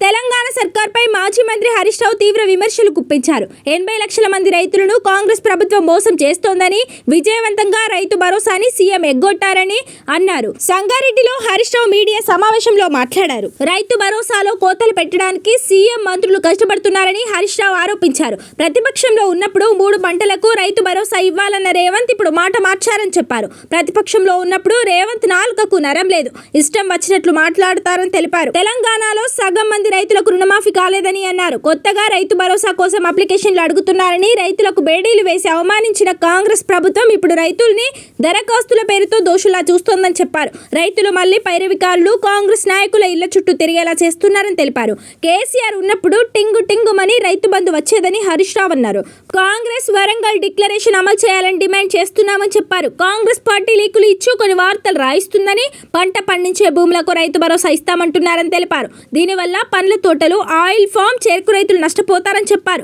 తెలంగాణ సర్కార్పై మాజీ మంత్రి హరీష్ రావు తీవ్ర విమర్శలు గుప్పించారు. 80 లక్షల మంది రైతులను కాంగ్రెస్ ప్రభుత్వం మోసం చేస్తోందని, విజయవంతంగా రైతు భరోసాని సీఎం ఎగ్గొట్టారని అన్నారు. సంగారెడ్డిలో హరీష్ రావు మీడియా సమావేశంలో మాట్లాడారు. రైతు భరోసాలో కోతలు పెట్టడానికి సీఎం మంత్రులు కష్టపడుతున్నారని హరీష్ రావు ఆరోపించారు. ప్రతిపక్షంలో ఉన్నప్పుడు 3 పంటలకు రైతు భరోసా ఇవ్వాలన్న రేవంత్ ఇప్పుడు మాట మార్చారని చెప్పారు. ప్రతిపక్షంలో ఉన్నప్పుడు రేవంత్ నాలుకకు నరం లేదు, ఇష్టం వచ్చినట్లు మాట్లాడతారని తెలిపారు. తెలంగాణలో సగం మంది రైతులకు రుణమాఫీ కాలేదని అన్నారు. కొత్తగా రైతు భరోసా కోసం అప్లికేషన్లు అడుగుతున్నారని, రైతులకు బేడీలు వేసి అవమానించిన కాంగ్రెస్ ప్రభుత్వం ఇప్పుడు రైతుల్ని దరఖాస్తుల పేరుతో దోషులా చూస్తోందని చెప్పారు. రైతులు మళ్లీ పైరవికారులు, కాంగ్రెస్ నాయకుల ఇళ్ల చుట్టూ తిరిగేలా చేస్తున్నారని తెలిపారు. కేసీఆర్ ఉన్నప్పుడు టింగు టింగుమని రైతు బంధు వచ్చేదని హరీష్ రావు అన్నారు. కాంగ్రెస్ వరంగల్ డిక్లరేషన్ అమలు చేయాలని డిమాండ్ చేస్తున్నామని చెప్పారు. కాంగ్రెస్ పార్టీ లీకులు ఇచ్చి కొన్ని వార్తలు రాయిస్తుందని, పంట పండించే భూములకు రైతు భరోసా ఇస్తామంటున్నారని తెలిపారు. దీనివల్ల పండ్ల తోటలు, ఆయిల్ ఫామ్, చెరుకు రైతులు నష్టపోతారని చెప్పారు.